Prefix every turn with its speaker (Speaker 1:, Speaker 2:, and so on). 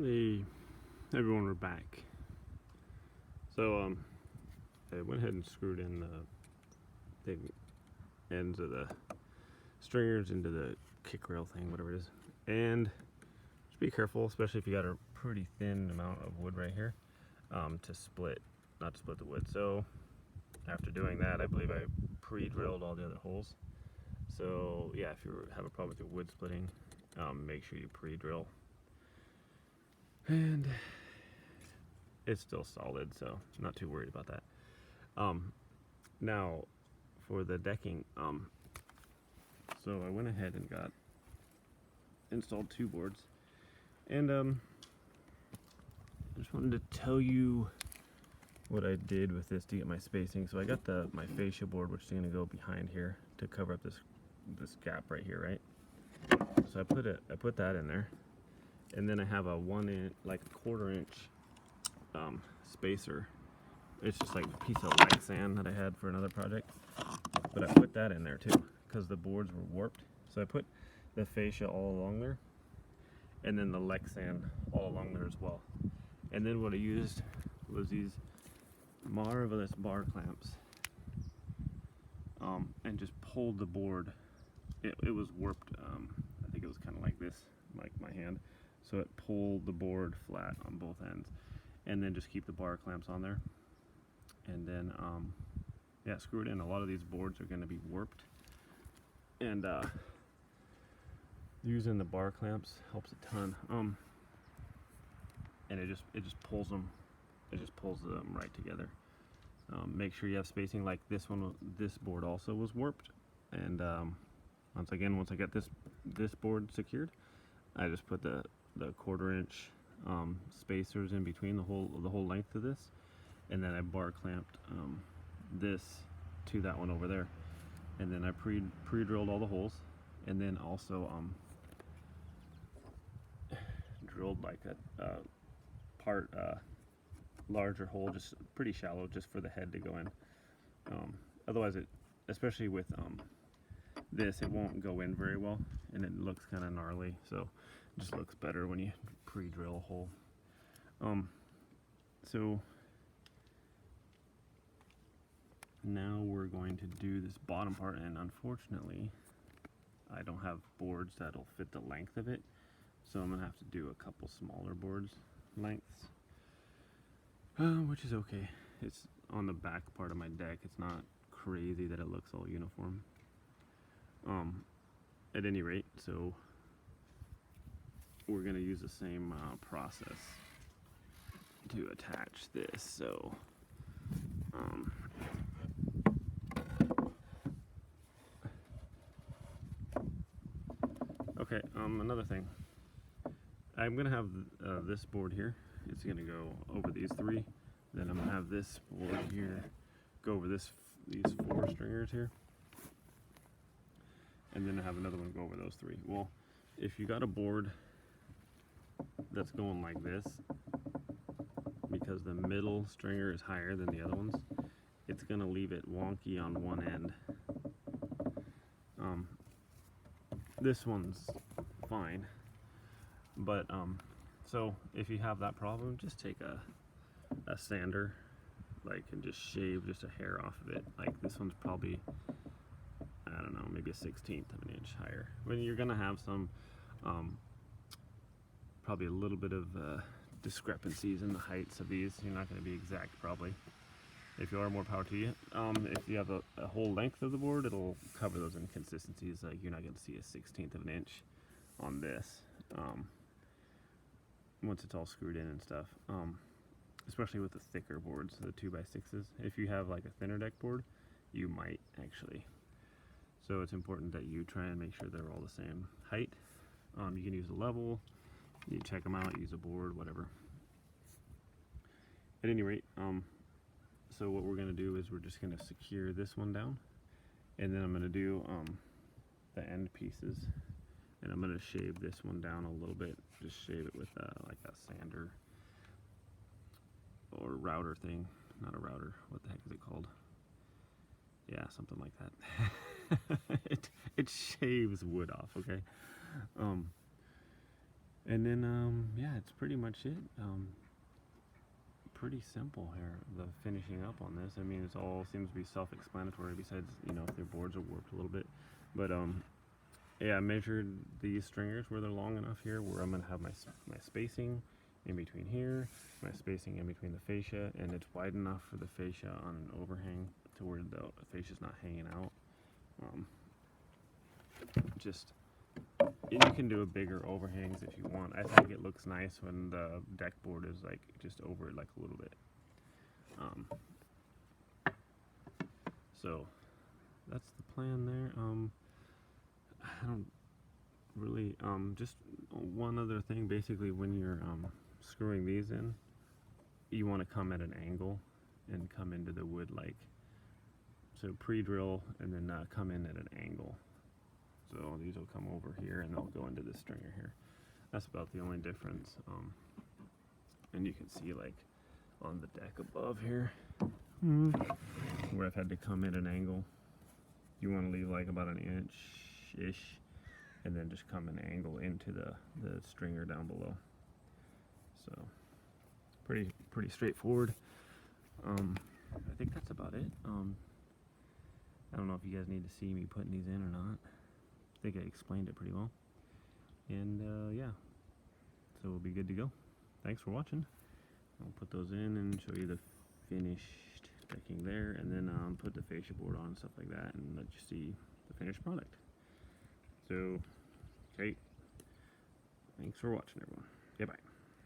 Speaker 1: Hey, everyone, we're back. So, I went ahead and screwed in the ends of the stringers into the kick rail thing, whatever it is. And just be careful, especially if you got a pretty thin amount of wood right here, not to split the wood. So, after doing that, I believe I pre-drilled all the other holes. So, yeah, if you have a problem with your wood splitting, make sure you pre-drill. And it's still solid, so not too worried about that. Now for the decking, so I went ahead and installed two boards, and I just wanted to tell you what I did with this to get my spacing. So I got my fascia board, which is going to go behind here to cover up this gap right here, right? So I put that in there, and then I have a 1 inch, like a 1/4 inch spacer. It's just like a piece of Lexan that I had for another project, but I put that in there too because the boards were warped. So I put the fascia all along there, and then the Lexan all along there as well. And then what I used was these marvelous bar clamps, and just pulled the board. It was warped. I think it was kind of like this, like my hand. So it pulled the board flat on both ends, and then just keep the bar clamps on there. And then, yeah, screw it in. A lot of these boards are going to be warped, and using the bar clamps helps a ton. And it just pulls them. It just pulls them right together. Make sure you have spacing. Like this board also was warped, and once I get this board secured, I just put the 1/4 inch spacers in between the whole length of this, and then I bar clamped this to that one over there, and then I pre-drilled all the holes, and then also drilled like a part larger hole, just pretty shallow, just for the head to go in. Otherwise, especially with this, it won't go in very well, and it looks kind of gnarly. So it just looks better when you pre-drill a hole. So now we're going to do this bottom part, and unfortunately I don't have boards that'll fit the length of it, so I'm gonna have to do a couple smaller boards lengths, which is okay. It's on the back part of my deck. It's not crazy that it looks all uniform. At any rate, so we're gonna use the same process to attach this. So okay, another thing, I'm gonna have this board here. It's gonna go over these three. Then I'm gonna have this board here go over these 4 stringers here, and then I have another one go over those 3. Well, if you got a board that's going like this, because the middle stringer is higher than the other ones, it's gonna leave it wonky on one end. This one's fine, but so if you have that problem, just take a sander, like, and just shave just a hair off of it. Like this one's probably, I don't know, maybe a 1/16 of an inch higher. When you're gonna have some probably a little bit of discrepancies in the heights of these. You're not going to be exact, probably. If you are, more power to you. If you have a whole length of the board, it'll cover those inconsistencies. Like, you're not going to see a 1/16 of an inch on this once it's all screwed in and stuff. Especially with the thicker boards, the 2x6s. If you have like a thinner deck board, you might actually. So it's important that you try and make sure they're all the same height. You can use a level. You check them out, use a board, whatever. At any rate, so what we're going to do is we're just going to secure this one down, and then I'm going to do the end pieces, and I'm going to shave this one down a little bit. Just shave it with like a sander or router thing. Not a router, what the heck is it called? Yeah, something like that. it shaves wood off, okay? And then yeah, it's pretty much it. Pretty simple here, the finishing up on this. I mean, it's all seems to be self-explanatory, besides, you know, if their boards are warped a little bit. But yeah, I measured these stringers where they're long enough here, where I'm gonna have my spacing in between here, my spacing in between the fascia, and it's wide enough for the fascia on an overhang to where the fascia's not hanging out. Just, and you can do a bigger overhangs if you want. I think it looks nice when the deck board is like just over it like a little bit. So that's the plan there. I don't really, just one other thing, basically when you're screwing these in, you want to come at an angle and come into the wood like, so pre-drill and then come in at an angle. So these will come over here and they'll go into this stringer here. That's about the only difference. And you can see like on the deck above here, where I've had to come at an angle. You want to leave like about an inch-ish and then just come an angle into the stringer down below. So pretty straightforward. I think that's about it. I don't know if you guys need to see me putting these in or not. I think I explained it pretty well. And yeah, so we'll be good to go. Thanks for watching. I'll put those in and show you the finished decking there, and then put the fascia board on and stuff like that, and let you see the finished product. So, okay, thanks for watching, everyone. Okay, bye.